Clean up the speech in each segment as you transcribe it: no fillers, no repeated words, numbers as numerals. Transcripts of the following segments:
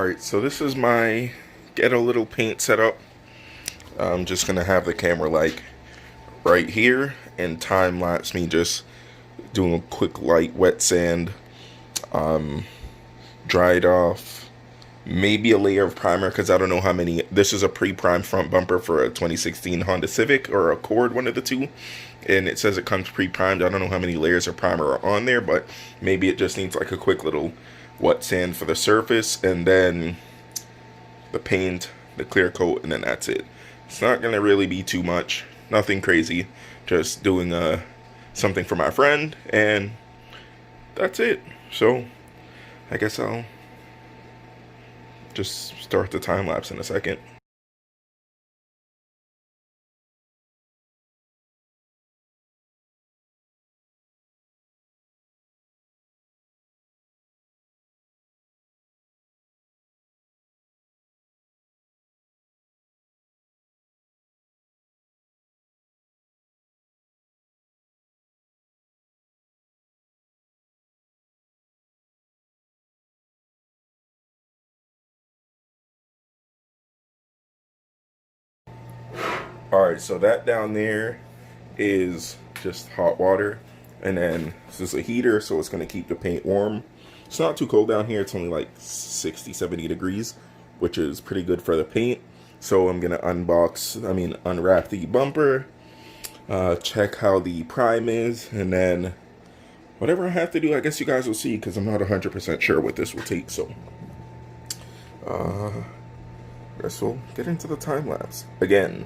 Alright, so this is my get a little paint setup. I'm just gonna have the camera like right here and time lapse me just doing a quick light wet sand, dried off, maybe a layer of primer because I don't know how many. This is a pre-primed front bumper for a 2016 Honda Civic or Accord, one of the two, and it says it comes pre-primed. I don't know how many layers of primer are on there, but maybe it just needs like a quick little wet sand for the surface, and then the paint, the clear coat, and then that's it. It's not gonna really be too much, nothing crazy, just doing something for my friend, and that's it. So I guess I'll just start the time lapse in a second. Alright, so that down there is just hot water, and then this is a heater, so it's going to keep the paint warm. It's not too cold down here, it's only like 60-70 degrees, which is pretty good for the paint. So I'm going to unwrap the bumper, check how the prime is, and then whatever I have to do, I guess you guys will see, because I'm not 100% sure what this will take. So I guess we'll get into the time lapse again.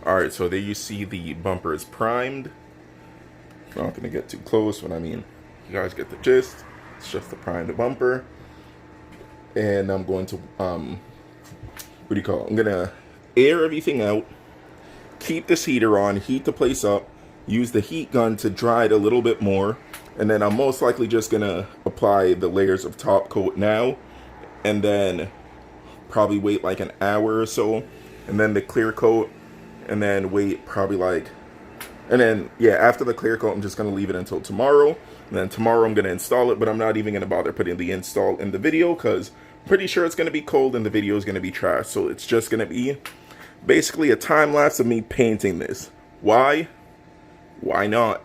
Alright, so there you see the bumper is primed. Not going to get too close, but I mean, you guys get the gist. It's just to prime the bumper. And I'm going to, what do you call it? I'm going to air everything out. Keep this heater on, heat the place up. Use the heat gun to dry it a little bit more. And then I'm most likely just going to apply the layers of top coat now. And then probably wait like an hour or so. And then the clear coat. And then wait probably like... And then, yeah, after the clear coat, I'm just going to leave it until tomorrow. And then tomorrow I'm going to install it. But I'm not even going to bother putting the install in the video. Because I'm pretty sure it's going to be cold and the video is going to be trash. So it's just going to be basically a time lapse of me painting this. Why? Why not?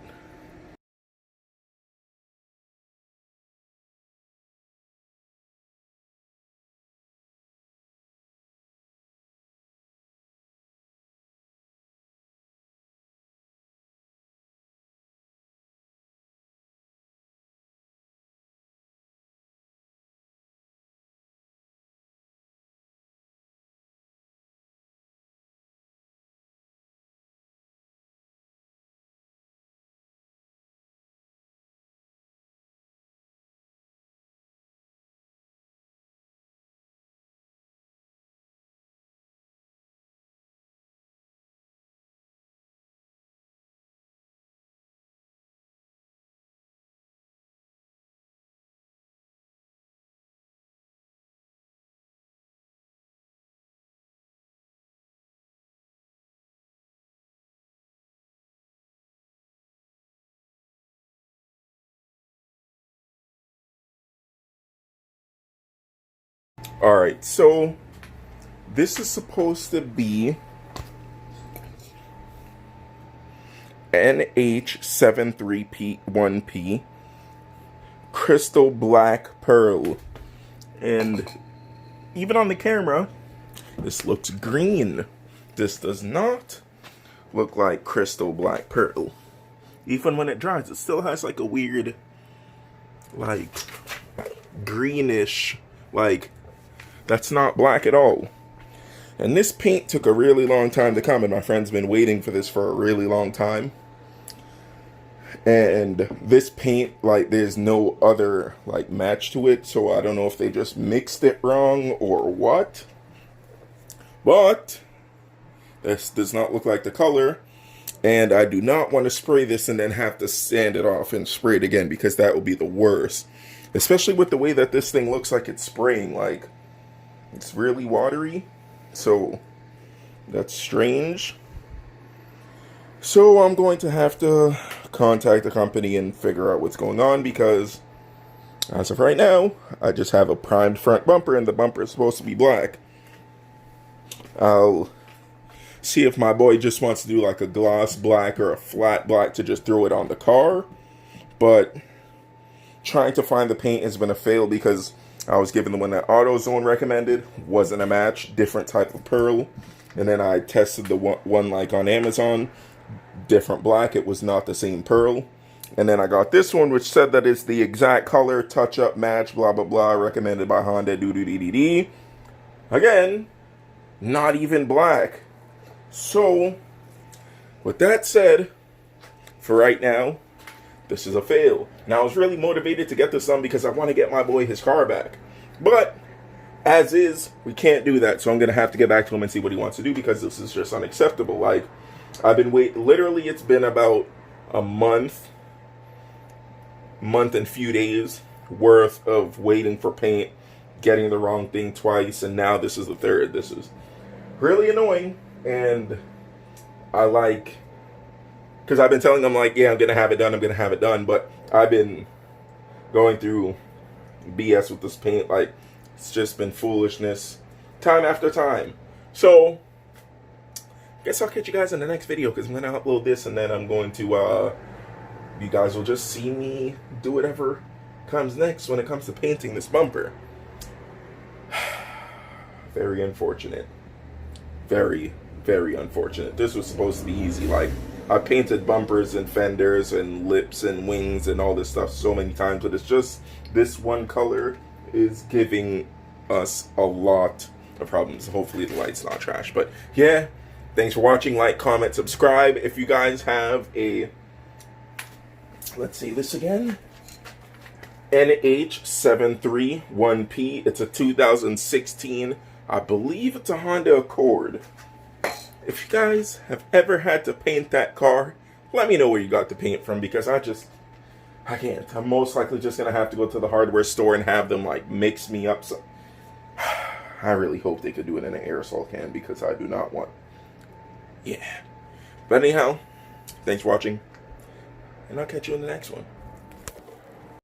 Alright, so this is supposed to be NH73P1P crystal black pearl. And even on the camera, this looks green. This does not look like crystal black pearl. Even when it dries, it still has like a weird, like, greenish, like, that's not black at all. And this paint took a really long time to come, and my friend's been waiting for this for a really long time. And this paint, like, there's no other, like, match to it, so I don't know if they just mixed it wrong or what. But this does not look like the color, and I do not want to spray this and then have to sand it off and spray it again, because that would be the worst. Especially with the way that this thing looks like it's spraying, like, it's really watery, so that's strange. So I'm going to have to contact the company and figure out what's going on, because as of right now, I just have a primed front bumper and the bumper is supposed to be black. I'll see if my boy just wants to do like a gloss black or a flat black to just throw it on the car, but trying to find the paint has been a fail because I was given the one that AutoZone recommended, wasn't a match, different type of pearl. And then I tested the one like on Amazon, different black, it was not the same pearl. And then I got this one which said that it's the exact color, touch-up match, blah blah blah, recommended by Honda, doo-doo-dee-dee-dee. Again, not even black. So, with that said, for right now, this is a fail. Now, I was really motivated to get this done because I want to get my boy his car back. But, as is, we can't do that. So I'm going to have to get back to him and see what he wants to do because this is just unacceptable. Like, I've been waiting, literally it's been about a month and few days worth of waiting for paint, getting the wrong thing twice, and now this is the third. This is really annoying, and I like... Because I've been telling them, like, yeah, I'm going to have it done, but I've been going through BS with this paint. Like, it's just been foolishness time after time. So, I guess I'll catch you guys in the next video, because I'm going to upload this, and then I'm going to, you guys will just see me do whatever comes next when it comes to painting this bumper. Very unfortunate. Very, very unfortunate. This was supposed to be easy, like... I painted bumpers and fenders and lips and wings and all this stuff so many times, but it's just this one color is giving us a lot of problems. Hopefully the light's not trash. But yeah, Thanks for watching. Like, comment, subscribe. If you guys have a, let's see this again, NH731P. It's a 2016. I believe it's a Honda Accord. If you guys have ever had to paint that car, let me know where you got the paint from, because I can't. I'm most likely just going to have to go to the hardware store and have them like mix me up some. I really hope they could do it in an aerosol can, because I do not want. Yeah. But anyhow, thanks for watching, and I'll catch you in the next one.